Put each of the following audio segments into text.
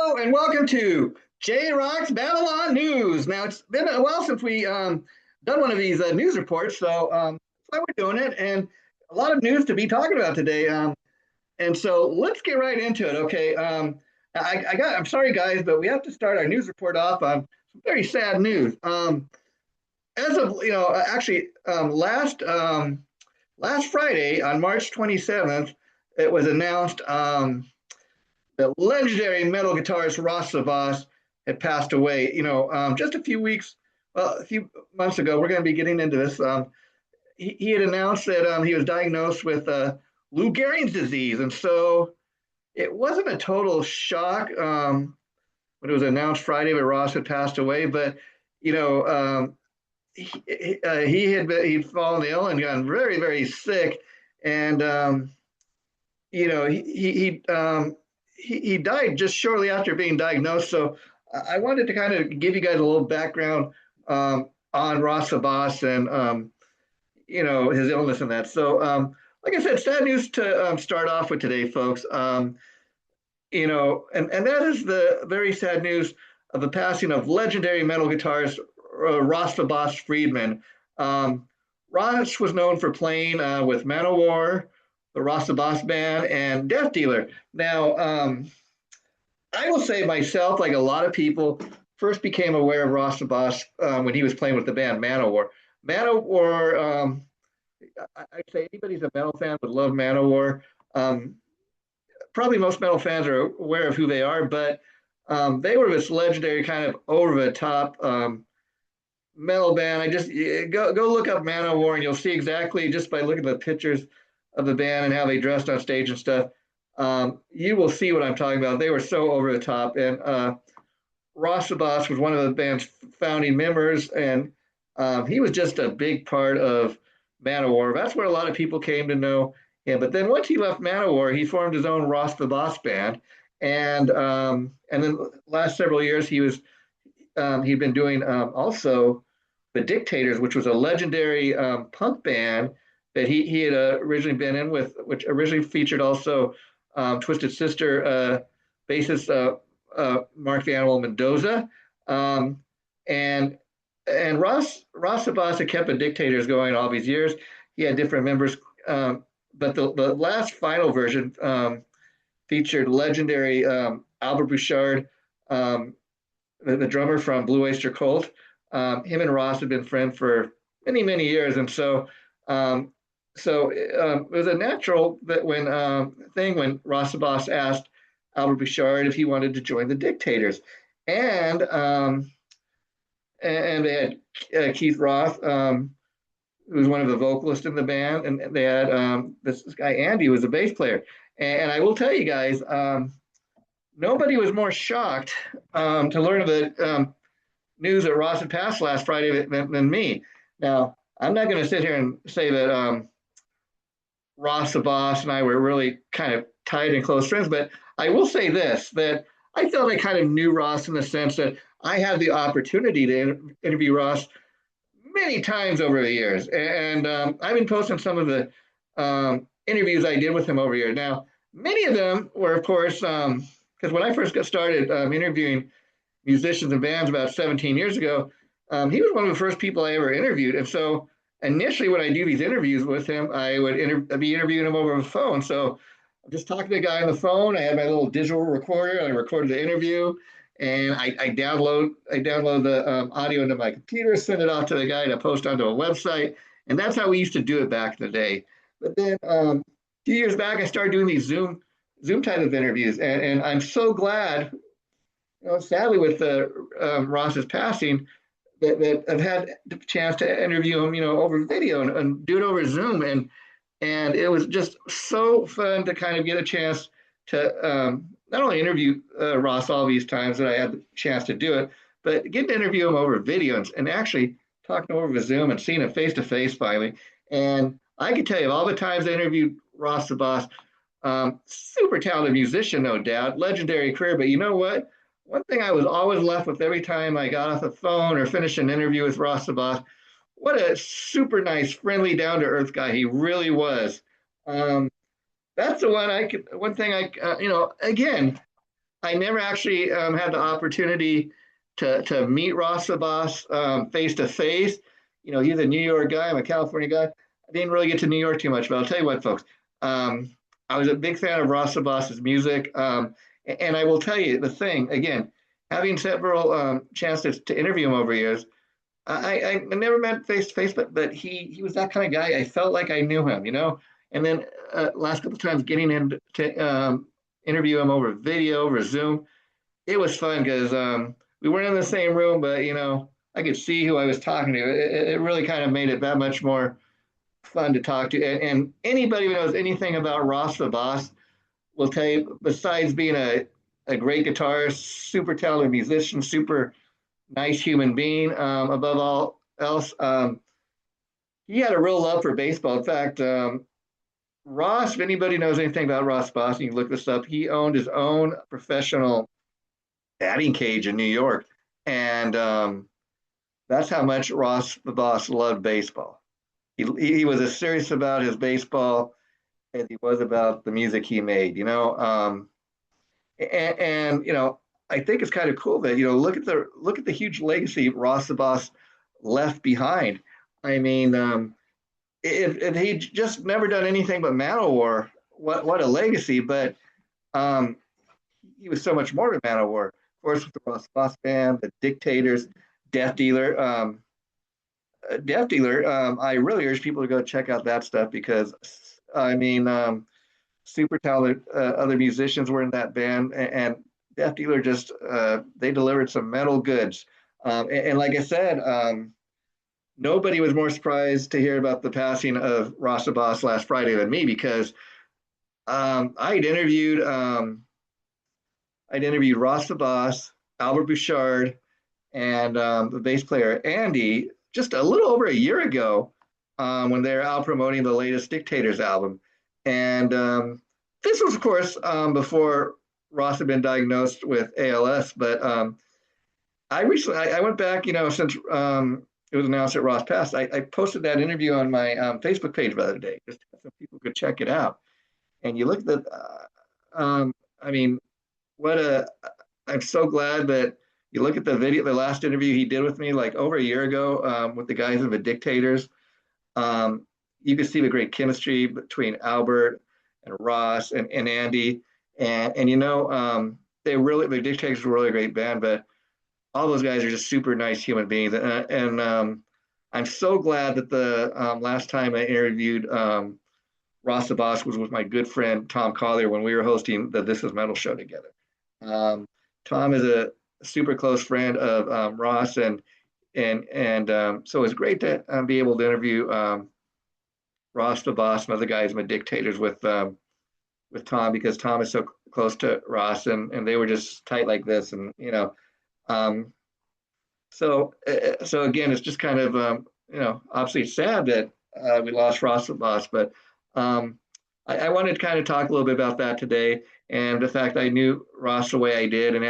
Hello and welcome to JRock's Babylon News. Now it's been a while since we done one of these news reports, so that's why we're doing it, and a lot of news to be talking about today. And so let's get right into it. Okay, I'm sorry guys, but we have to start our news report off on some very sad news. As of actually last Friday on March 27th, it was announced. The legendary metal guitarist Ross Savas had passed away. Just a few months ago. We're going to be getting into this. He had announced that he was diagnosed with Lou Gehrig's disease, and so it wasn't a total shock when it was announced Friday that Ross had passed away. But you know, he'd fallen ill and gotten very very sick, and he died just shortly after being diagnosed. So I wanted to kind of give you guys a little background on Ross Savas and his illness and that. So like I said, sad news to start off with today, folks. And that is the very sad news of the passing of legendary metal guitarist Ross Savas Friedman. Ross was known for playing with Manowar, the Ross Savas Band, and Death Dealer. Now, I will say myself, like a lot of people, first became aware of Ross Savas when he was playing with the band Manowar. Manowar, I'd say anybody who's a metal fan would love Manowar. Probably most metal fans are aware of who they are, but they were this legendary kind of over the top metal band. I just go look up Manowar and you'll see exactly just by looking at the pictures of the band and how they dressed on stage and stuff. You will see what I'm talking about. They were so over the top. And Ross Savas was one of the band's founding members, and he was just a big part of Manowar. That's where a lot of people came to know him. But then once he left Manowar, he formed his own Ross Savas Band, and then last several years he'd been doing also the Dictators, which was a legendary punk band that he had originally been in with, which originally featured also Twisted Sister bassist Mark Vanhalen Mendoza, and Ross Savas had kept the Dictators going all these years. He had different members, but the last final version featured legendary Albert Bouchard, the drummer from Blue Oyster Cult. Him and Ross had been friends for many years, and so it was a natural that when Ross Savas asked Albert Bouchard if he wanted to join the Dictators, and they had Keith Roth, who was one of the vocalists in the band, and they had this guy Andy, who was a bass player. And I will tell you guys, nobody was more shocked to learn of the news that Ross had passed last Friday than me. Now, I'm not going to sit here and say that Ross Savas and I were really kind of tight and close friends, but I will say this, that I felt I kind of knew Ross in the sense that I had the opportunity to interview Ross many times over the years. And I've been posting some of the interviews I did with him over here. Now, many of them were, of course, because when I first got started interviewing musicians and bands about 17 years ago, he was one of the first people I ever interviewed. And so initially when I do these interviews with him, I would be interviewing him over the phone. So I'm just talking to the guy on the phone. I had my little digital recorder. I recorded the interview, and I download the audio into my computer, send it off to the guy to post onto a website. And that's how we used to do it back in the day. But then a few years back, I started doing these Zoom type of interviews. And I'm so glad, sadly with Ross's passing, that I've had the chance to interview him, over video and do it over Zoom. And it was just so fun to kind of get a chance to not only interview Ross all these times that I had the chance to do it, but get to interview him over video and actually talking over Zoom and seeing him face to face finally. And I can tell you, all the times I interviewed Ross Savas, super talented musician, no doubt, legendary career. But you know what? One thing I was always left with every time I got off the phone or finished an interview with Ross Savas, what a super nice, friendly, down to earth guy he really was. That's the one thing again, I never actually had the opportunity to meet Ross the Boss face to face. You know, he's a New York guy. I'm a California guy. I didn't really get to New York too much, but I'll tell you what, folks. Um, I was a big fan of Ross the Boss's music, and I will tell you the thing again. Having several chances to interview him over years, I never met face to face, but he was that kind of guy. I felt like I knew him, you know. And then last couple of times getting in to interview him over video, over Zoom, it was fun because we weren't in the same room, but you know, I could see who I was talking to. It really kind of made it that much more fun to talk to. And anybody who knows anything about Ross the Boss will tell you, besides being a great guitarist, super talented musician, super nice human being, above all else, he had a real love for baseball. In fact, Ross, if anybody knows anything about Ross Boston, you can look this up. He owned his own professional batting cage in New York. And that's how much Ross the Boss loved baseball. He was as serious about his baseball as he was about the music he made, you know. And you know, I think it's kind of cool that, you know, look at the huge legacy Ross the Boss left behind. I mean, if he just never done anything but Manowar, what a legacy! But um, he was so much more than Manowar. Of course, with the Ross Boss Band, the Dictators, Death Dealer. Death Dealer. I really urge people to go check out that stuff because I mean, super talented other musicians were in that band, and Death Dealer just they delivered some metal goods. And like I said, nobody was more surprised to hear about the passing of Ross the Boss last Friday than me because I'd interviewed Ross the Boss, Albert Bouchard, and the bass player Andy just a little over a year ago when they were out promoting the latest Dictators album. And this was, of course, before Ross had been diagnosed with ALS. But I went back, you know, since it was announced that Ross passed. I posted that interview on my Facebook page the other day, just so people could check it out. And you look at the, I mean, what a, I'm so glad that you look at the video, the last interview he did with me, like over a year ago, with the guys of the Dictators. Um, you could see the great chemistry between Albert and Ross and Andy. And you know, the Dictators were really a great band, but all those guys are just super nice human beings. And I'm so glad that the last time I interviewed Ross the Boss was with my good friend Tom Collier when we were hosting the This Is Metal show together. Um, Tom is a super close friend of Ross, and so it's great to be able to interview Ross the Boss and other guys in the Dictators with Tom because Tom is so close to Ross, and they were just tight like this, and you know, um, so again, it's just kind of you know, obviously it's sad that we lost Ross the Boss, but um, I wanted to kind of talk a little bit about that today and the fact I knew Ross the way I did and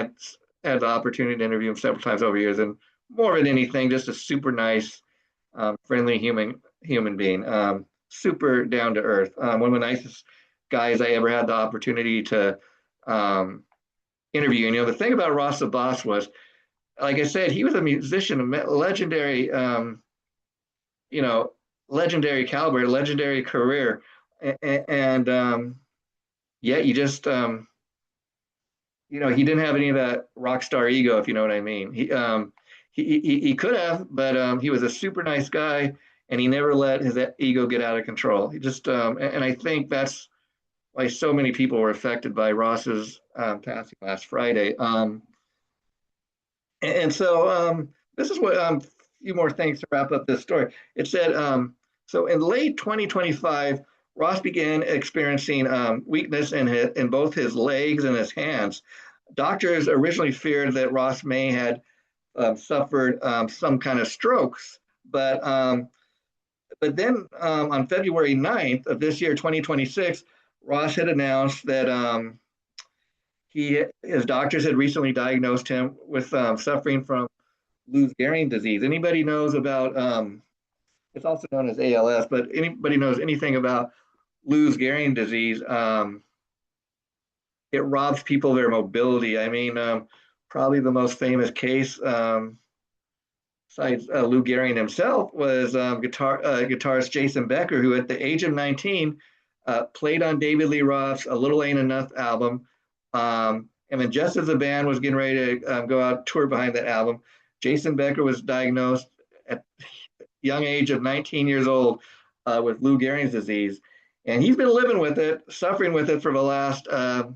had the opportunity to interview him several times over years, and more than anything, just a super nice, friendly human being, super down to earth, one of the nicest guys I ever had the opportunity to um, interview. And, you know, the thing about Ross the Boss was, like I said, he was a musician, a legendary, you know, legendary caliber, legendary career, and yet you just you know, he didn't have any of that rock star ego, if you know what I mean. He could have, but he was a super nice guy, and he never let his ego get out of control. He just and I think that's why so many people were affected by Ross's passing last Friday. And so this is what a few more things to wrap up this story. It said so in late 2025. Ross began experiencing weakness in both his legs and his hands. Doctors originally feared that Ross may had suffered some kind of strokes, but then on February 9th of this year, 2026, Ross had announced that his doctors had recently diagnosed him with suffering from Lou Gehrig's disease. Anybody knows about it's also known as ALS, but anybody knows anything about Lou Gehrig's disease, it robs people of their mobility. I mean, probably the most famous case, besides Lou Gehrig himself, was guitarist Jason Becker, who at the age of 19 played on David Lee Roth's "A Little Ain't Enough" album. And then just as the band was getting ready to go out tour behind that album, Jason Becker was diagnosed at the young age of 19 years old with Lou Gehrig's disease. And he's been living with it, suffering with it for the last, ever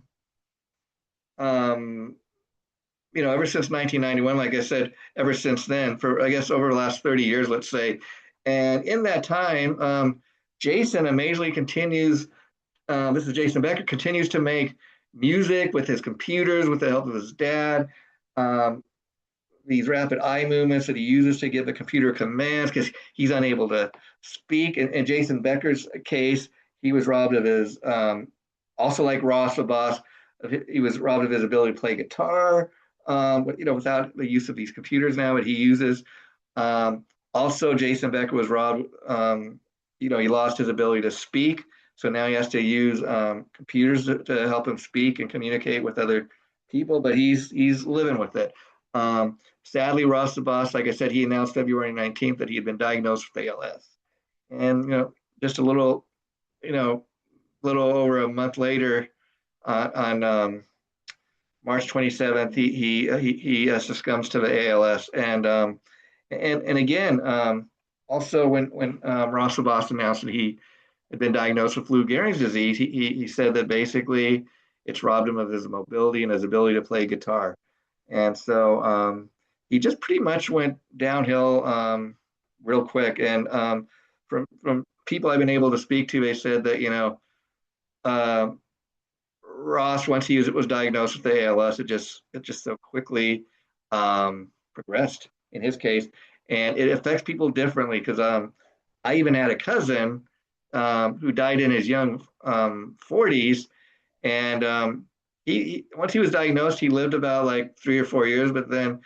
since 1991, like I said, ever since then, for I guess over the last 30 years, let's say. And in that time, Jason amazingly continues, this is Jason Becker, continues to make music with his computers with the help of his dad. These rapid eye movements that he uses to give the computer commands because he's unable to speak. In Jason Becker's case, he was robbed of his, also like Ross the Boss, he was robbed of his ability to play guitar, without the use of these computers now that he uses. Also, Jason Becker was robbed, he lost his ability to speak. So now he has to use computers to help him speak and communicate with other people, but he's living with it. Sadly, Ross the Boss, like I said, he announced February 19th that he had been diagnosed with ALS. And, just a little over a month later, on March 27th, he succumbs to the ALS. And again, also when Ross the Boss announced that he had been diagnosed with Lou Gehrig's disease, he said that basically it's robbed him of his mobility and his ability to play guitar. And so he just pretty much went downhill real quick. And from people I've been able to speak to, they said that, Ross, once he was diagnosed with ALS, it just so quickly progressed in his case. And it affects people differently because I even had a cousin who died in his young 40s. And he once he was diagnosed, he lived about like 3 or 4 years. But then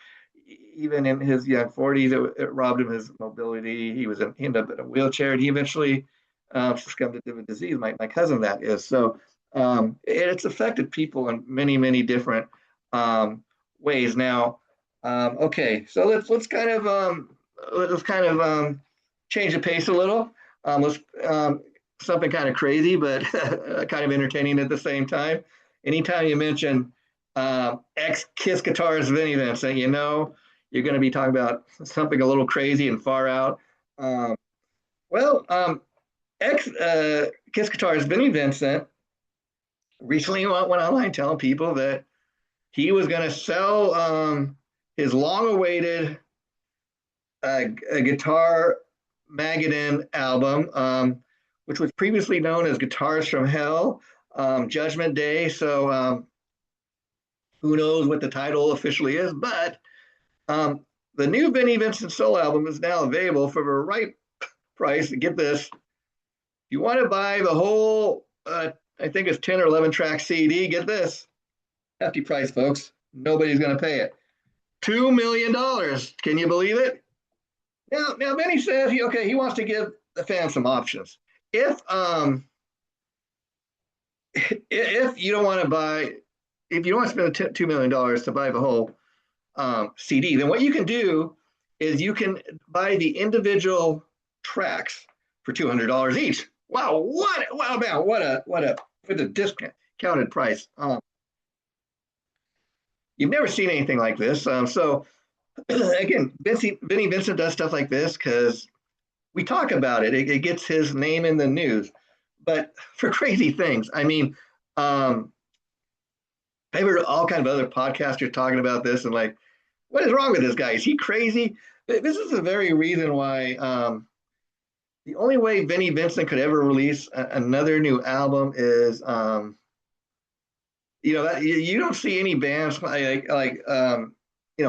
even in his young 40s, it robbed him his mobility. He ended up in a wheelchair. And he eventually succumbed to the disease, my cousin that is. So it's affected people in many, many different ways. Now, okay, so let's kind of change the pace a little. Let's something kind of crazy, but kind of entertaining at the same time. Anytime you mention ex-Kiss guitarist Vinnie Vincent, you're going to be talking about something a little crazy and far out. Ex-Kiss guitarist Vinnie Vincent recently went online telling people that he was going to sell his long-awaited guitar Magadan album, which was previously known as Guitars from Hell, Judgment Day. So who knows what the title officially is, but the new Vinnie Vincent solo album is now available for the right price. Get this, if you want to buy the whole, I think it's 10 or 11 track CD, get this, hefty price, folks. Nobody's going to pay it. $2 million. Can you believe it? Now Vinnie says he wants to give the fans some options. If you don't want to spend $2 million to buy the whole CD, then what you can do is you can buy the individual tracks for $200 each. Wow, what a discounted price. You've never seen anything like this. So again, Vinnie Vincent does stuff like this because we talk about it. It gets his name in the news, but for crazy things. I mean, I've heard all kinds of other podcasters talking about this and like, what is wrong with this guy? Is he crazy? This is the very reason why the only way Vinnie Vincent could ever release another new album is, you don't see any bands like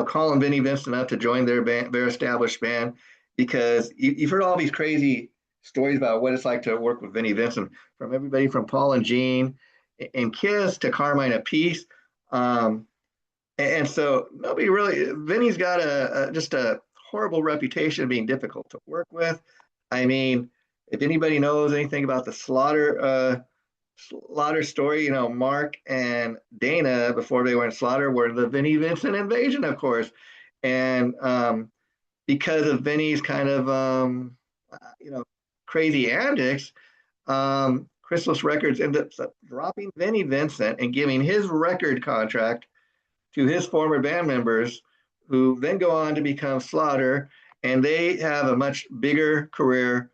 calling Vinnie Vincent up to join their established band, because you've heard all these crazy stories about what it's like to work with Vinnie Vincent, from everybody from Paul and Gene and Kiss to Carmine Appice. And so Vinnie's got just a horrible reputation of being difficult to work with. I mean, if anybody knows anything about the Slaughter Slaughter story. Mark and Dana, before they went Slaughter, were the Vinnie Vincent invasion, of course. And because of Vinnie's kind of, you know, crazy antics, Chrysalis Records ended up dropping Vinnie Vincent and giving his record contract to his former band members, who then go on to become Slaughter, and they have a much bigger career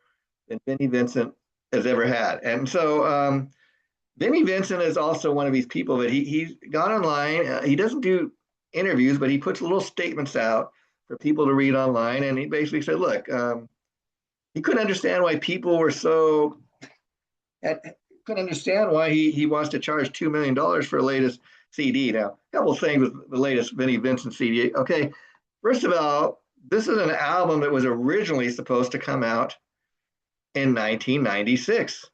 than Vinnie Vincent has ever had. And so Vinnie Vincent is also one of these people that he's gone online. He doesn't do interviews, but he puts little statements out for people to read online. And he basically said, look, he couldn't understand why people were so, couldn't understand why he wants to charge $2 million for the latest CD. Now, a couple of things with the latest Vinnie Vincent CD. Okay, first of all, this is an album that was originally supposed to come out in 1996.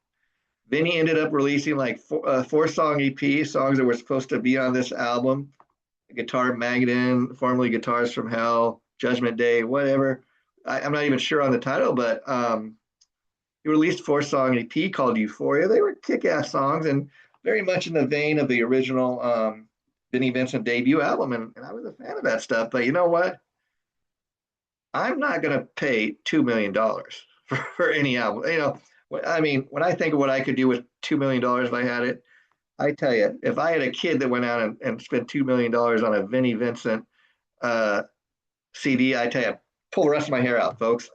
Vinnie ended up releasing like four-song EP, songs that were supposed to be on this album. Guitar Magnet, formerly Guitars from Hell, Judgment Day, whatever. I'm not even sure on the title, but he released a four-song EP called Euphoria. They were kick-ass songs and very much in the vein of the original Vinnie Vincent debut album, and I was a fan of that stuff. But you know what? I'm not going to pay $2 million for any album. I mean, when I think of what I could do with $2 million if I had it, I tell you, if I had a kid that went out and spent $2 million on a Vinnie Vincent CD, I tell you, pull the rest of my hair out, folks.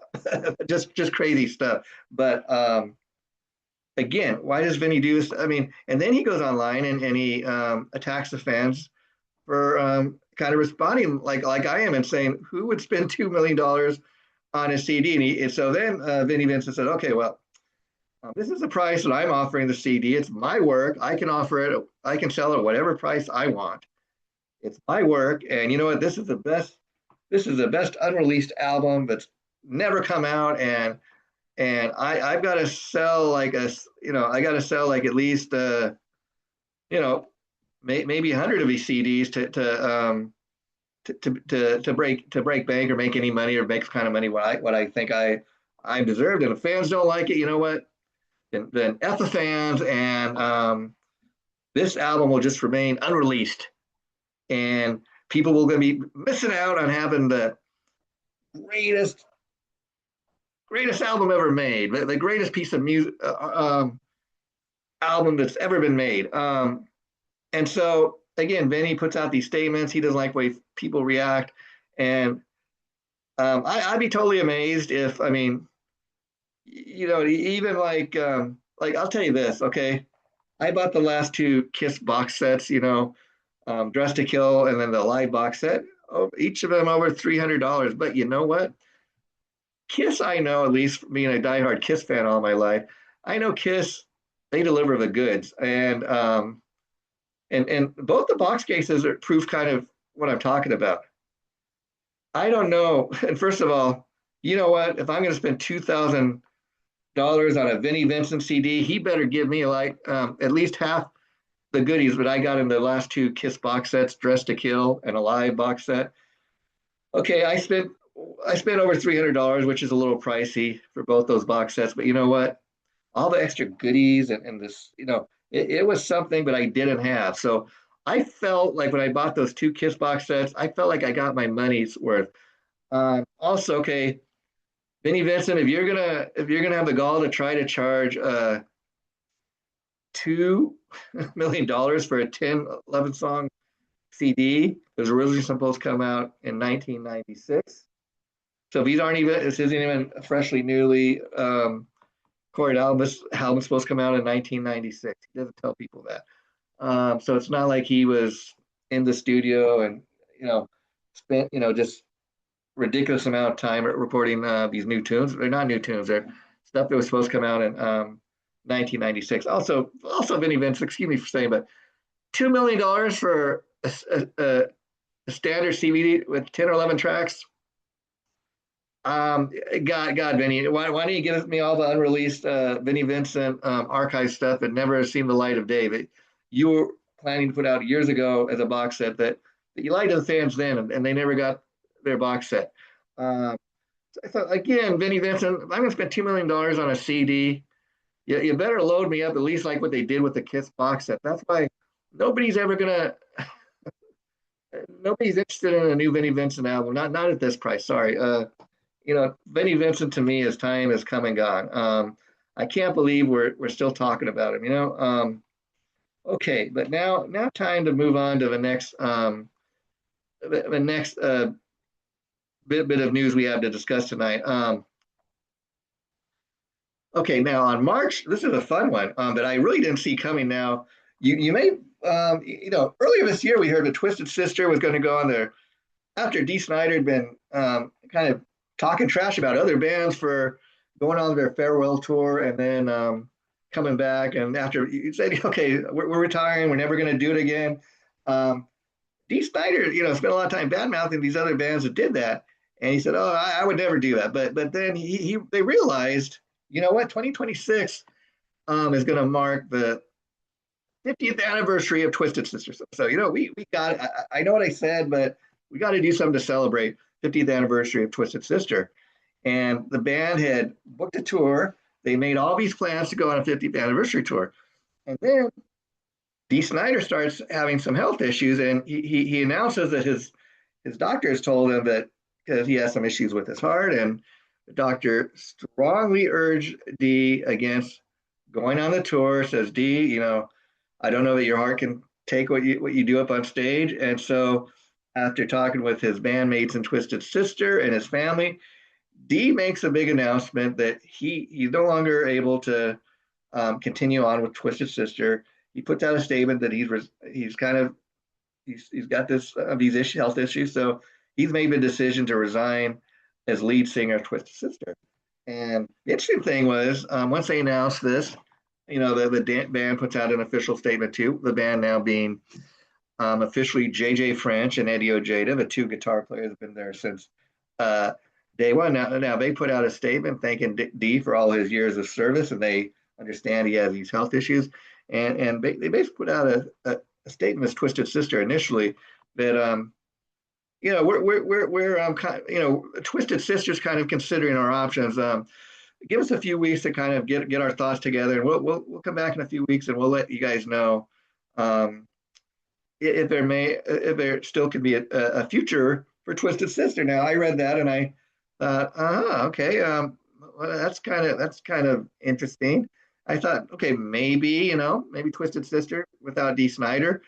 just crazy stuff. But again, why does Vinnie do this? I mean, and then he goes online and he attacks the fans for kind of responding like I am and saying, who would spend $2 million on a CD? And so then Vinnie Vincent said, okay, well, this is the price that I'm offering the CD. It's my work. I can offer it. I can sell it at whatever price I want. It's my work. And you know what? This is the best. This is the best unreleased album that's never come out. And I've got to sell like I got to sell like at least maybe 100 of these CDs to break bank or make any money or make the kind of money what I think I deserved. And if fans don't like it, you know what? Then F the fans, and this album will just remain unreleased, and people will going to be missing out on having the greatest album ever made, the greatest piece of music album that's ever been made. And so again, Vinnie puts out these statements. He doesn't like the way people react, and I'd be totally amazed if even like I'll tell you this, okay? I bought the last two Kiss box sets, Dress to Kill and then the live box set. Oh, each of them over $300. But you know what? Kiss, I know, at least being a diehard Kiss fan all my life, I know Kiss, they deliver the goods. And both the box cases are proof kind of what I'm talking about. I don't know. And first of all, you know what? If I'm going to spend $2,000 on a Vinnie Vincent CD, he better give me like at least half the goodies that I got in the last two Kiss box sets, Dress to Kill and a live box set. Okay, I spent over $300, which is a little pricey for both those box sets. But you know what? All the extra goodies and this, it was something that I didn't have. So I felt like when I bought those two Kiss box sets, I felt like I got my money's worth. Also, okay, Vinnie Vincent, if you're gonna have the gall to try to charge $2 million for a 10, 11 song CD, it was originally supposed to come out in 1996. So if these aren't even, this isn't even a freshly newly recorded album. This album's supposed to come out in 1996. He doesn't tell people that. So it's not like he was in the studio and spent just ridiculous amount of time recording these new tunes. They're not new tunes. They're stuff that was supposed to come out in 1996. Also, Vinnie Vincent, excuse me for saying, but $2 million for a standard CD with 10 or 11 tracks. God, Vinnie, why don't you give me all the unreleased Vinnie Vincent archive stuff that never has seen the light of day that you were planning to put out years ago as a box set that you lied to the fans then, and they never got their box set. So I thought, again, Vinnie Vincent, I'm going to spend $2 million on a CD. you better load me up at least like what they did with the Kiss box set. That's why nobody's ever gonna nobody's interested in a new Vinnie Vincent album. Not at this price. Sorry. Vinnie Vincent to me, his time has come and gone. I can't believe we're still talking about him. Okay, but now time to move on to the next bit of news we have to discuss tonight. Okay, now on March, this is a fun one that I really didn't see coming. Now, you may earlier this year we heard that Twisted Sister was going to go on there after Dee Snider had been kind of talking trash about other bands for going on their farewell tour and then coming back. And after you said, okay, we're retiring, we're never going to do it again. Dee Snider, spent a lot of time bad mouthing these other bands that did that, and he said, "Oh, I would never do that." But then they realized, you know what, 2026 is going to mark the 50th anniversary of Twisted Sister. So we got. I know what I said, but we got to do something to celebrate 50th anniversary of Twisted Sister. And the band had booked a tour. They made all these plans to go on a 50th anniversary tour, and then Dee Snider starts having some health issues, and he announces that his doctors told him that because he has some issues with his heart, and the doctor strongly urged Dee against going on the tour. Says, Dee, I don't know that your heart can take what you do up on stage. And so, after talking with his bandmates in Twisted Sister and his family, Dee makes a big announcement that he's no longer able to continue on with Twisted Sister. He puts out a statement that he's got these health issues, so he's made the decision to resign as lead singer of Twisted Sister. And the interesting thing was, once they announced this, the band puts out an official statement too. The band now being officially JJ French and Eddie Ojeda, the two guitar players have been there since day one. Now they put out a statement thanking Dee for all his years of service, and they understand he has these health issues. And they basically put out a statement as Twisted Sister initially that we're kind of, Twisted Sister's kind of considering our options. Give us a few weeks to kind of get our thoughts together, and we'll come back in a few weeks and we'll let you guys know if there still could be a future for Twisted Sister. Now I read that and I thought, okay, well, that's kind of interesting. I thought, okay, maybe Twisted Sister without Dee Snider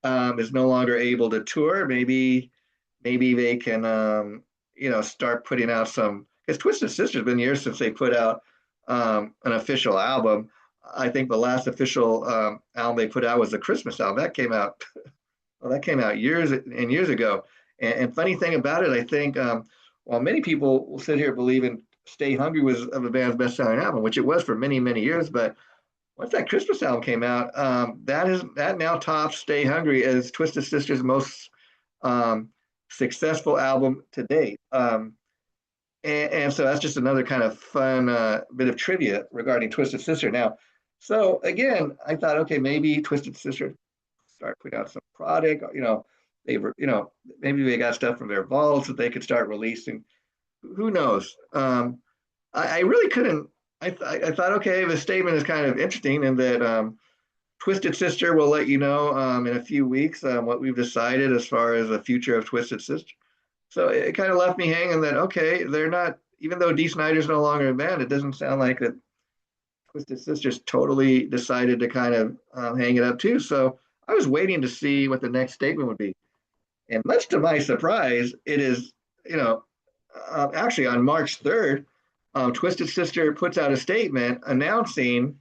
is no longer able to tour. Maybe they can start putting out some, because Twisted Sister's been years since they put out an official album. I think the last official album they put out was the Christmas album. That came out years and years ago. And funny thing about it, I think while many people will sit here believing Stay Hungry was of the band's best-selling album, which it was for many, many years. But once that Christmas album came out, that now tops Stay Hungry as Twisted Sister's most successful album to date. And so that's just another kind of fun bit of trivia regarding Twisted Sister. Now, so again, I thought, okay, maybe Twisted Sister start putting out some product. Maybe they got stuff from their vaults that they could start releasing. Who knows? I really couldn't. I thought, okay, the statement is kind of interesting in that Twisted Sister will let you know in a few weeks what we've decided as far as the future of Twisted Sister. So it kind of left me hanging that, okay, they're not, even though Dee Snider's no longer in band, it doesn't sound like that Twisted Sister's totally decided to kind of hang it up too. So I was waiting to see what the next statement would be. And much to my surprise, it is, actually on March 3rd, Twisted Sister puts out a statement announcing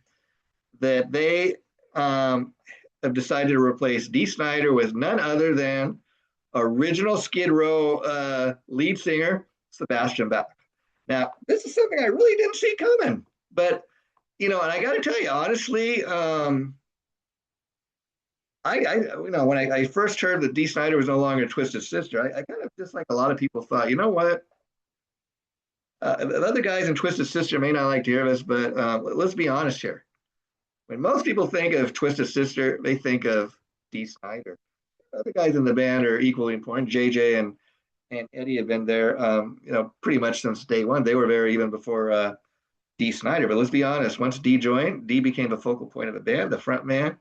that they have decided to replace Dee Snider with none other than original Skid Row lead singer, Sebastian Bach. Now, this is something I really didn't see coming, but, and I got to tell you, honestly, when I first heard that Dee Snider was no longer Twisted Sister, I kind of, just like a lot of people, thought, you know what? The other guys in Twisted Sister may not like to hear this, but let's be honest here. When most people think of Twisted Sister, they think of Dee Snider. Other guys in the band are equally important. JJ and Eddie have been there, pretty much since day one. They were there even before Dee Snider. But let's be honest, once Dee joined, Dee became the focal point of the band, the front man.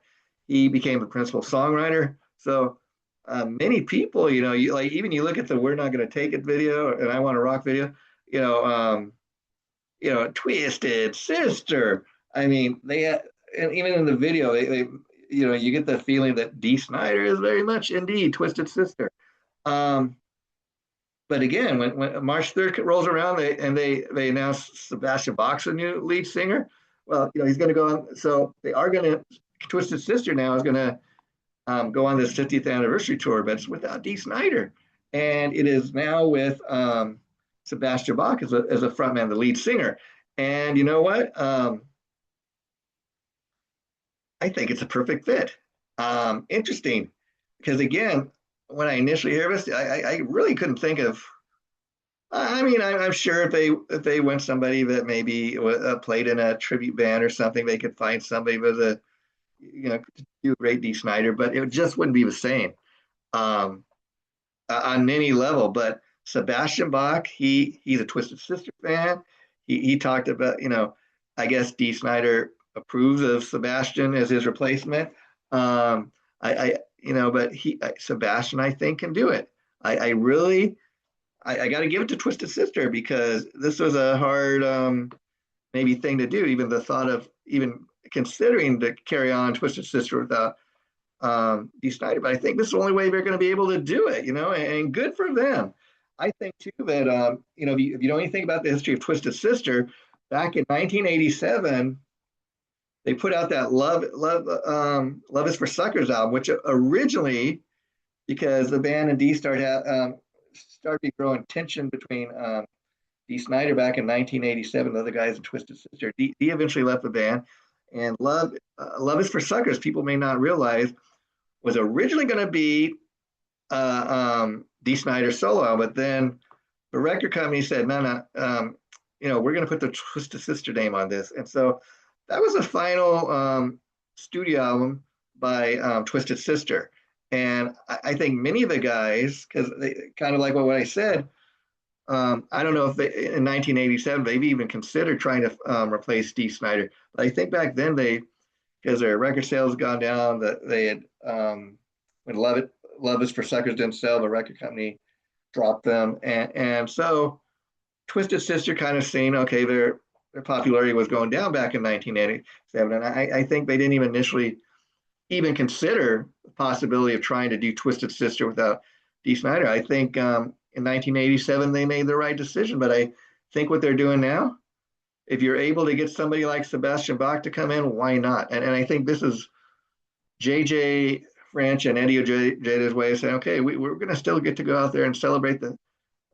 He became the principal songwriter. So many people, like even you look at the "We're Not Going to Take It" video and "I Want to Rock" video, you know, um, Twisted Sister. I mean, and even in the video, you get the feeling that Dee Snider is very much indeed Twisted Sister. Um, but again, when March 3rd rolls around, they announce Sebastian Bach's the new lead singer. Well, he's going to go on. So they are going to Twisted Sister now is going to go on this 50th anniversary tour, but it's without Dee Snider, and it is now with Sebastian Bach as a frontman, the lead singer. And you know what? I think it's a perfect fit. Interesting, because again, when I initially hear this, I really couldn't think of. I mean, I'm sure if they went somebody that maybe played in a tribute band or something, they could find somebody with a do a great Dee Snider, but it just wouldn't be the same um, on any level. But Sebastian Bach, he's a Twisted Sister fan. He talked about, I guess Dee Snider approves of Sebastian as his replacement. But Sebastian, I think, can do it. I really, I got to give it to Twisted Sister because this was a hard maybe thing to do. Even the thought of even considering to carry on Twisted Sister without Dee Snider, but I think this is the only way they're going to be able to do it, and good for them. I think too that if you know anything about the history of Twisted Sister, back in 1987, they put out that Love Is for Suckers album, which originally, because the band and Dee started growing tension between Dee Snider back in 1987, the other guys in Twisted Sister. Dee eventually left the band, and Love Is for Suckers, people may not realize, was originally going to be Dee Snider's solo, but then the record company said, no, we're going to put the Twisted Sister name on this. And so that was the final studio album by Twisted Sister. And I think many of the guys, because they kind of like what I said, I don't know if in 1987 they've even considered trying to replace Dee Snider. But I think back then because their record sales had gone down, that they had when Love Is for Suckers didn't sell, the record company dropped them, and so Twisted Sister kind of seen, okay, their popularity was going down back in 1987, and I think they didn't even initially even consider the possibility of trying to do Twisted Sister without Dee Snider. I think in 1987 they made the right decision, but I think what they're doing now, if you're able to get somebody like Sebastian Bach to come in, why not? And I think this is JJ French and Eddie Ojeda's way of saying, okay, we're going to still get to go out there and celebrate the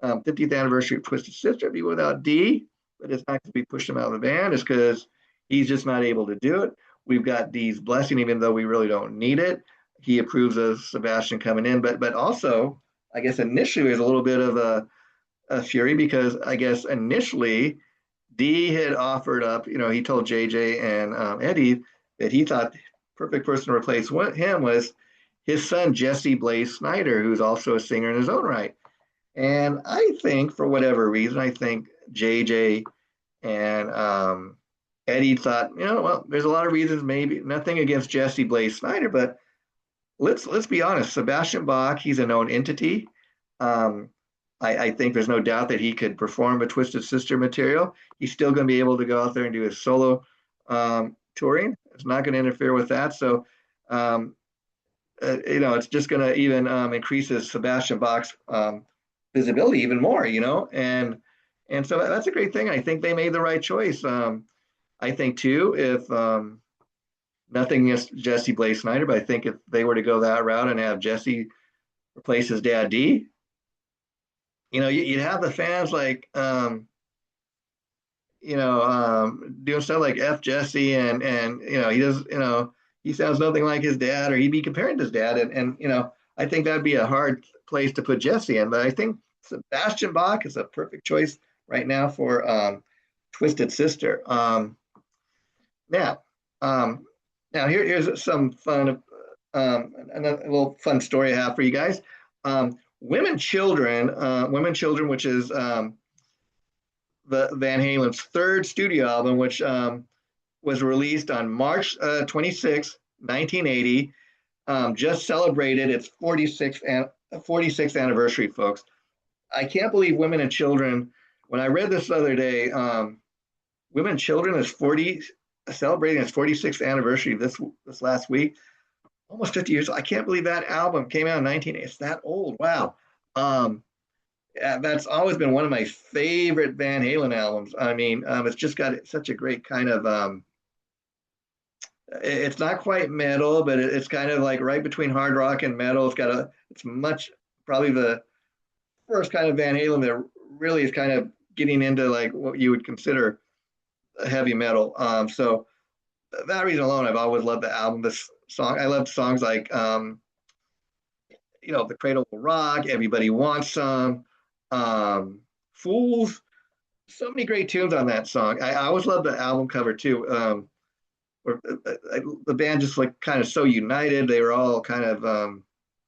50th anniversary of Twisted Sister, be without Dee, but it's not because we pushed him out of the band. It's because he's just not able to do it. We've got Dee's blessing, even though we really don't need it. He approves of Sebastian coming in, but also, I guess initially there's a little bit of a fury because I guess initially Dee had offered up, he told JJ and Eddie that he thought the perfect person to replace him was his son, Jesse Blaze Snider, who's also a singer in his own right. And I think, for whatever reason, I think JJ and Eddie thought, well, there's a lot of reasons, maybe nothing against Jesse Blaze Snider, but let's be honest, Sebastian Bach, he's a known entity. I think there's no doubt that he could perform a Twisted Sister material. He's still going to be able to go out there and do his solo touring. It's not going to interfere with that. So, it's just going to even increase his Sebastian Bach's visibility even more, and so that's a great thing. I think they made the right choice. I think too, if nothing against Jesse Blaze Snider, but I think if they were to go that route and have Jesse replace his dad Dee, you'd have the fans like, doing stuff like F Jesse and he does, he sounds nothing like his dad, or he'd be comparing to his dad. And I think that'd be a hard place to put Jesse in, but I think Sebastian Bach is a perfect choice right now for Twisted Sister. Now here's some fun, another little fun story I have for you guys. Women Children, which is the Van Halen's third studio album, which was released on March 26, 1980. Just celebrated its 46th anniversary, folks. I can't believe Women and Children. When I read this the other day, Women and Children is celebrating its 46th anniversary this last week, almost 50 years. I can't believe that album came out in 1980. It's that old. Wow. Yeah, that's always been one of my favorite Van Halen albums. I mean, it's just got such a great kind of. It's not quite metal, but it's kind of like right between hard rock and metal. It's much probably the first kind of Van Halen that really is kind of getting into like what you would consider heavy metal. So that reason alone, I've always loved the album. This song, I love songs like, "The Cradle Will Rock," "Everybody Wants Some," "Fools." So many great tunes on that song. I always love the album cover too. Where the band just like kind of so united. They were all kind of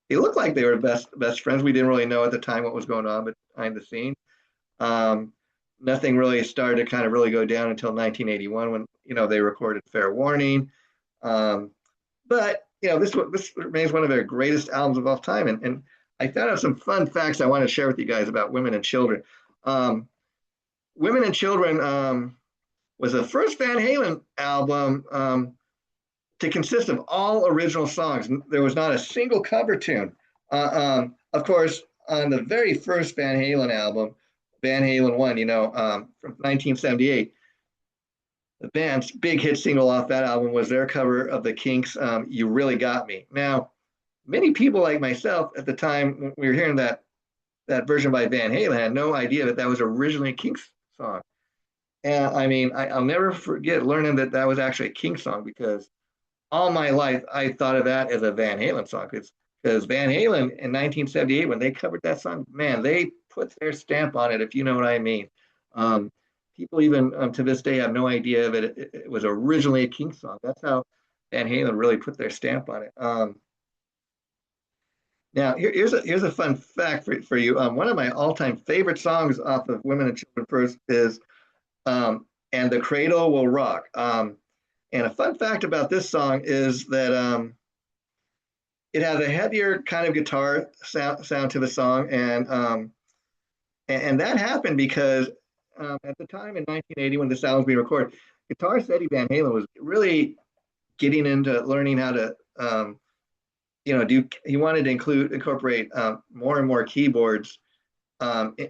they looked like they were best friends. We didn't really know at the time what was going on behind the scenes. Um, Nothing really started to kind of really go down until 1981 when they recorded Fair Warning. But this remains one of their greatest albums of all time. And I found out some fun facts I want to share with you guys about Women and Children. Women and Children was the first Van Halen album to consist of all original songs. There was not a single cover tune. Of course, on the very first Van Halen album, Van Halen 1, from 1978, the band's big hit single off that album was their cover of the Kinks' "You Really Got Me." Now, many people like myself at the time when we were hearing that version by Van Halen had no idea that was originally a Kinks song. And I mean, I'll never forget learning that was actually a Kinks song, because all my life I thought of that as a Van Halen song, because Van Halen in 1978, when they covered that song, man, they put their stamp on it, if you know what I mean. People even to this day have no idea that it was originally a Kinks song. That's how Van Halen really put their stamp on it. Now, here's a fun fact for you. One of my all-time favorite songs off of Women and Children First is "And the Cradle Will Rock." And a fun fact about this song is that it has a heavier kind of guitar sound to the song, and that happened because at the time in 1980 when this album was being recorded, guitarist Eddie Van Halen was really getting into learning how to he wanted to incorporate more and more keyboards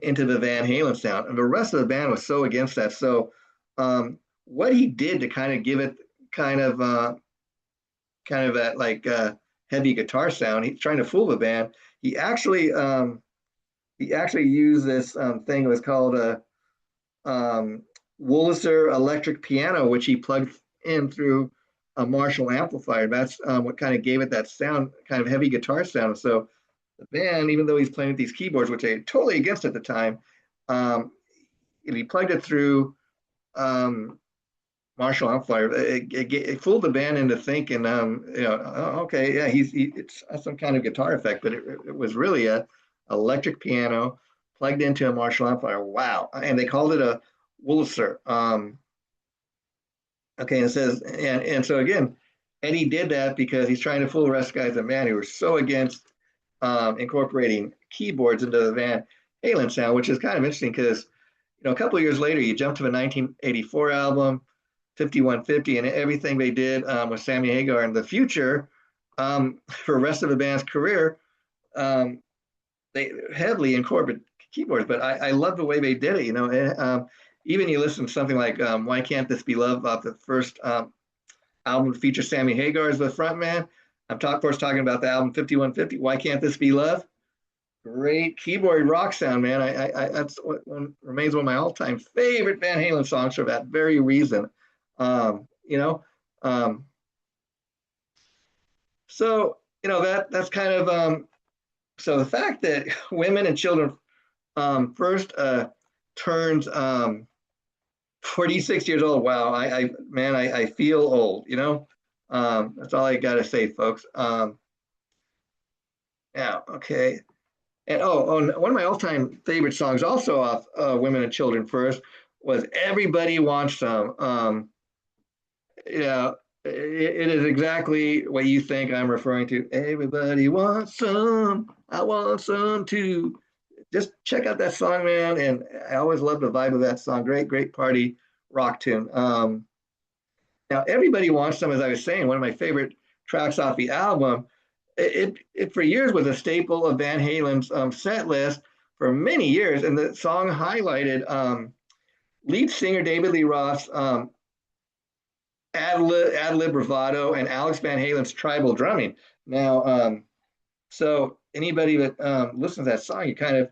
into the Van Halen sound, and the rest of the band was so against that. So what he did to kind of give it kind of that like heavy guitar sound, he's trying to fool the band. He actually used this thing. It was called a Wurlitzer electric piano, which he plugged in through a Marshall amplifier. That's what kind of gave it that sound, kind of heavy guitar sound. So the band, even though he's playing with these keyboards, which they totally against at the time, he plugged it through Marshall amplifier. It fooled the band into thinking, okay, yeah, it's some kind of guitar effect, but it was really a electric piano plugged into a Marshall amplifier. Wow. And they called it a Wurlitzer. Okay, and it says, and so again, Eddie did that because he's trying to fool the rest of the guys in the band who were so against incorporating keyboards into the Van Halen sound, which is kind of interesting because, a couple of years later, you jump to the 1984 album, 5150, and everything they did with Sammy Hagar in the future for the rest of the band's career, they heavily incorporate keyboards. But I love the way they did it, even you listen to something like "Why Can't This Be Love" off the first album that features Sammy Hagar as the frontman. I'm of course talking about the album 5150. "Why Can't This Be Love"? Great keyboard rock sound, man. That's what remains one of my all-time favorite Van Halen songs for that very reason. So that's kind of so the fact that Women and Children first turns 46 years old. Wow, I feel old. That's all I gotta say, folks. Yeah, okay. And one of my all-time favorite songs, also off "Women and Children First," was "Everybody Wants Some." Yeah, it is exactly what you think I'm referring to. Everybody wants some. I want some too. Just check out that song, man. And I always love the vibe of that song. Great, great party rock tune. Now, Everybody Wants Some, as I was saying, one of my favorite tracks off the album. It for years was a staple of Van Halen's set list for many years, and the song highlighted lead singer David Lee Roth's ad lib bravado and Alex Van Halen's tribal drumming. Now, so anybody that listens to that song, you kind of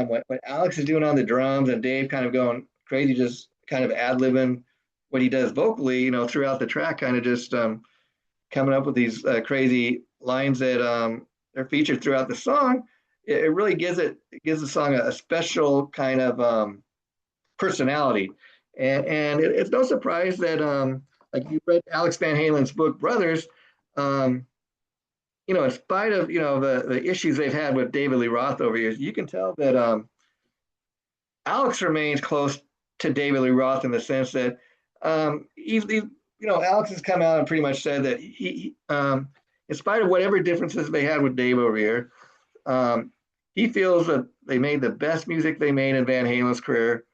what Alex is doing on the drums and Dave kind of going crazy, just kind of ad libbing what he does vocally, throughout the track, kind of just coming up with these crazy lines that are featured throughout the song. It really gives the song a special kind of personality, and it's no surprise that like you read Alex Van Halen's book Brothers. In spite of the issues they've had with David Lee Roth over years, you can tell that Alex remains close to David Lee Roth in the sense that Alex has come out and pretty much said that he in spite of whatever differences they had with Dave over here, he feels that they made the best music they made in Van Halen's career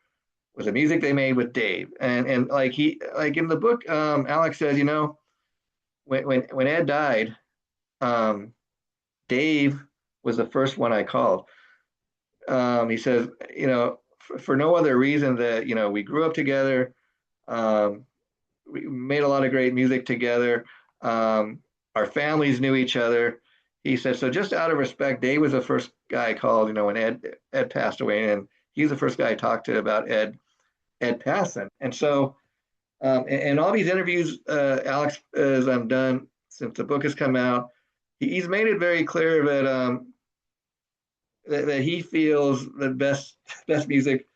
was the music they made with Dave. And like in the book, Alex says, when Ed died, Dave was the first one I called. He says, for no other reason that, we grew up together. We made a lot of great music together. Our families knew each other. He said, so just out of respect, Dave was the first guy I called, when Ed passed away. And he's the first guy I talked to about Ed passing. And so, and all these interviews Alex has done since the book has come out, he's made it very clear that that he feels the best music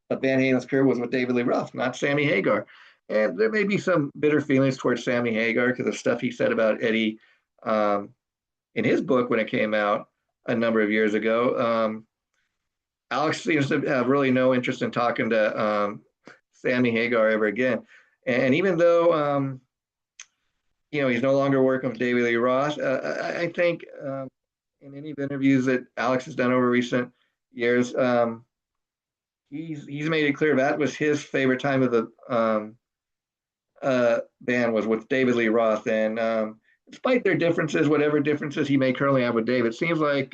of Van Halen's career was with David Lee Roth, not Sammy Hagar. And there may be some bitter feelings towards Sammy Hagar because of stuff he said about Eddie in his book when it came out a number of years ago. Alex seems to have really no interest in talking to Sammy Hagar ever again. And even though he's no longer working with David Lee Roth, I think in any interviews that Alex has done over recent years, he's made it clear that was his favorite time of the band was with David Lee Roth. And despite their differences, whatever differences he may currently have with Dave, it seems like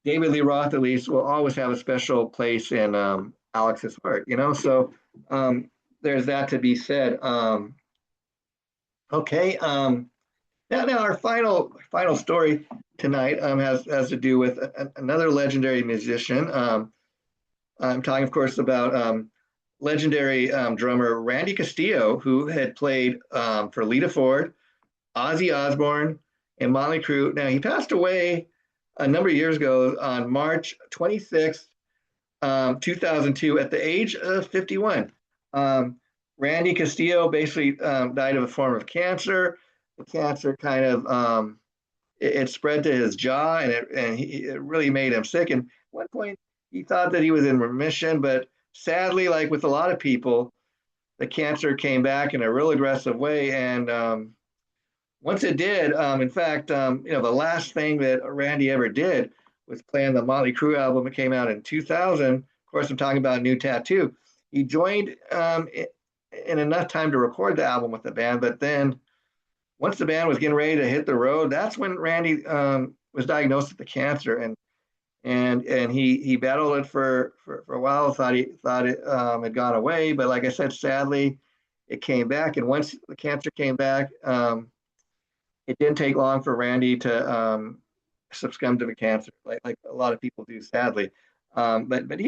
David Lee Roth at least will always have a special place in Alex's heart. So there's that to be said. Okay. Now our final story tonight has to do with another legendary musician. I'm talking, of course, about legendary drummer Randy Castillo, who had played for Lita Ford, Ozzy Osbourne, and Motley Crue. Now, he passed away a number of years ago on March 26th, 2002, at the age of 51. Randy Castillo basically died of a form of cancer. The cancer kind of it spread to his jaw, and it really made him sick. And at one point, he thought that he was in remission, but sadly, like with a lot of people, the cancer came back in a real aggressive way. And once it did, in fact, the last thing that Randy ever did was play on the Motley Crue album that came out in 2000. Of course, I'm talking about New Tattoo. He joined in enough time to record the album with the band, but then once the band was getting ready to hit the road, that's when Randy was diagnosed with the cancer, and he battled it for a while. Thought it had gone away, but like I said, sadly, it came back. And once the cancer came back, it didn't take long for Randy to succumb to the cancer, like a lot of people do, sadly. But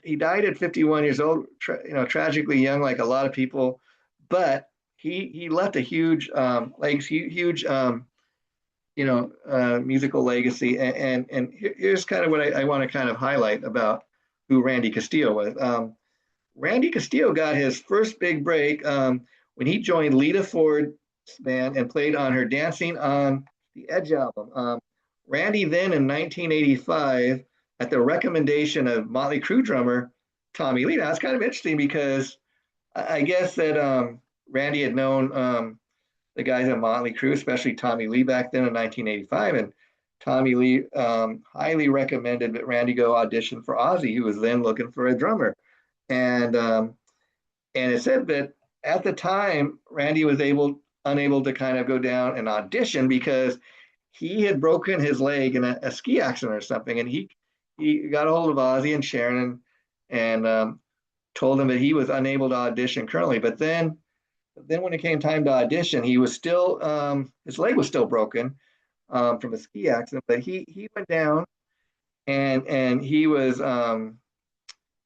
he died at 51 years old, tragically young, like a lot of people. But he left a huge musical legacy. And here's kind of what I want to kind of highlight about who Randy Castillo was. Randy Castillo got his first big break when he joined Lita Ford's band and played on her Dancing on the Edge album. Randy then in 1985 at the recommendation of Motley Crue drummer Tommy Lee. Now, it's kind of interesting because I guess that Randy had known the guys at Motley Crue, especially Tommy Lee back then in 1985, and Tommy Lee highly recommended that Randy go audition for Ozzy, who was then looking for a drummer. And it said that at the time, Randy was unable to kind of go down and audition because he had broken his leg in a ski accident or something, and he got a hold of Ozzy and Sharon and told him that he was unable to audition currently. But then when it came time to audition, he was still his leg was still broken from a ski accident, but he went down and he was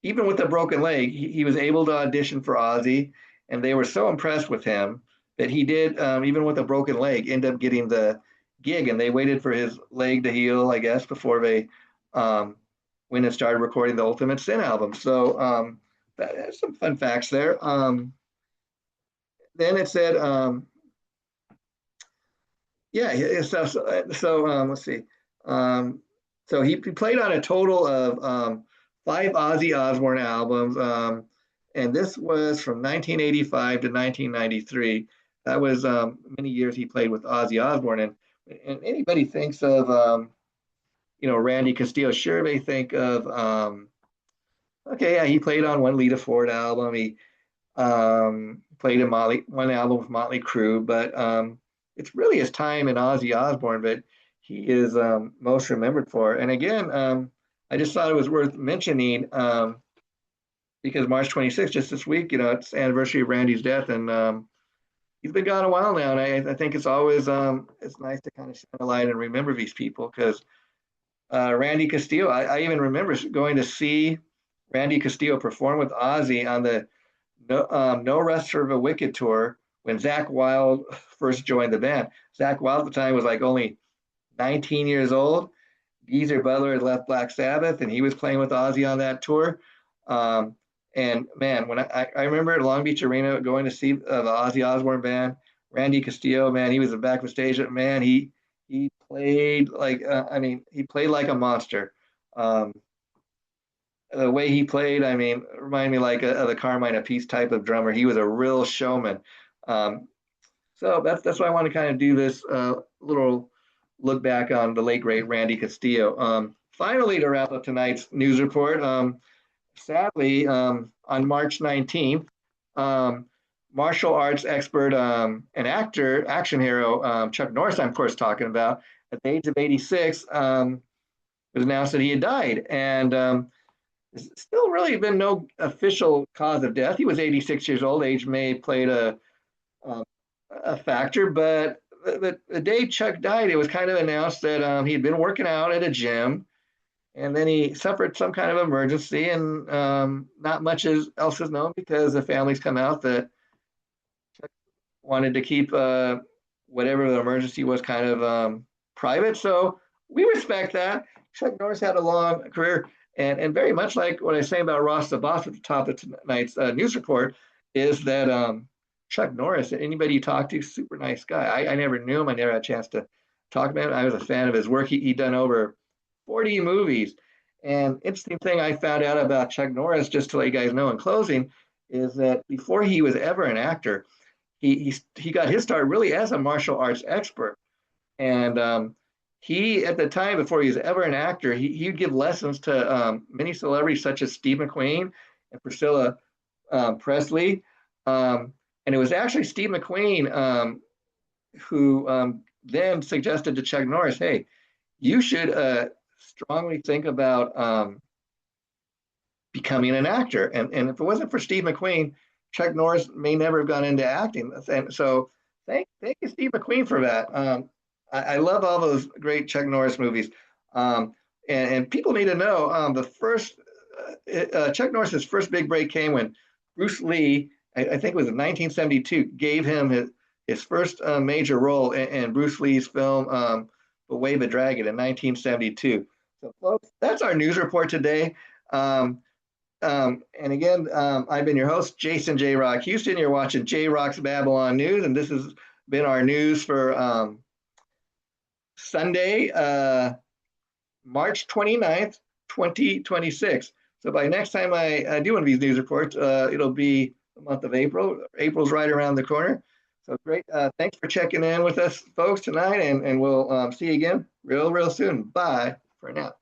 even with a broken leg, he was able to audition for Ozzy, and they were so impressed with him that he did, even with a broken leg, end up getting the gig. And they waited for his leg to heal, I guess, before they went and started recording the Ultimate Sin album. So that's some fun facts there. Then it said, yeah, so let's see. So he played on a total of 5 Ozzy Osbourne albums, and this was from 1985 to 1993. That was many years he played with Ozzy Osbourne. And anybody thinks of, Randy Castillo, sure, they think of, okay, yeah, he played on one Lita Ford album. He played in one album with Motley Crue, but it's really his time in Ozzy Osbourne that he is most remembered for. And again, I just thought it was worth mentioning because March 26th, just this week, it's the anniversary of Randy's death, and he's been gone a while now. And I think it's always it's nice to kind of shine a light and remember these people because Randy Castillo, I even remember going to see Randy Castillo perform with Ozzy on the No Rest for the Wicked tour when Zakk Wylde first joined the band. Zakk Wylde at the time was like only 19 years old. Geezer Butler had left Black Sabbath, and he was playing with Ozzy on that tour. And man, when I remember at Long Beach Arena going to see the Ozzy Osbourne band, Randy Castillo, man, he was in the back of the stage. Man, he played like he played like a monster. The way he played, reminded me like of the Carmine Appice type of drummer. He was a real showman. So that's why I want to kind of do this little look back on the late great Randy Castillo. Finally, to wrap up tonight's news report, sadly, on March 19th, martial arts expert and actor, action hero Chuck Norris, I'm of course talking about, at the age of 86, it was announced that he had died. And there's still really been no official cause of death. He was 86 years old. Age may have played a factor, but the day Chuck died, it was kind of announced that he had been working out at a gym, and then he suffered some kind of emergency, and not much else is known because the family's come out that Chuck wanted to keep whatever the emergency was kind of private. So we respect that. Chuck Norris had a long career, and very much like what I say about Ross the Boss at the top of tonight's news report, is that Chuck Norris, anybody you talk to, super nice guy. I never knew him. I never had a chance to talk about him. I was a fan of his work. He'd done over 40 movies. And interesting thing I found out about Chuck Norris, just to let you guys know in closing, is that before he was ever an actor, he got his start really as a martial arts expert. And he, at the time, before he was ever an actor, he'd give lessons to many celebrities such as Steve McQueen and Priscilla Presley. And it was actually Steve McQueen who then suggested to Chuck Norris, hey, you should strongly think about becoming an actor. And if it wasn't for Steve McQueen, Chuck Norris may never have gone into acting. And so thank you, Steve McQueen, for that. I love all those great Chuck Norris movies. And people need to know the first, Chuck Norris's first big break came when Bruce Lee, I think it was in 1972, gave him his first major role in Bruce Lee's film, The Way of the Dragon in 1972. So, folks, that's our news report today. And again, I've been your host, Jason JRock Houston. You're watching JRock's Babylon News, and this has been our news for Sunday, March 29th, 2026. So by next time I do one of these news reports, it'll be the month of April. April's right around the corner. So great. Thanks for checking in with us, folks, tonight, and we'll see you again real soon. Bye for now.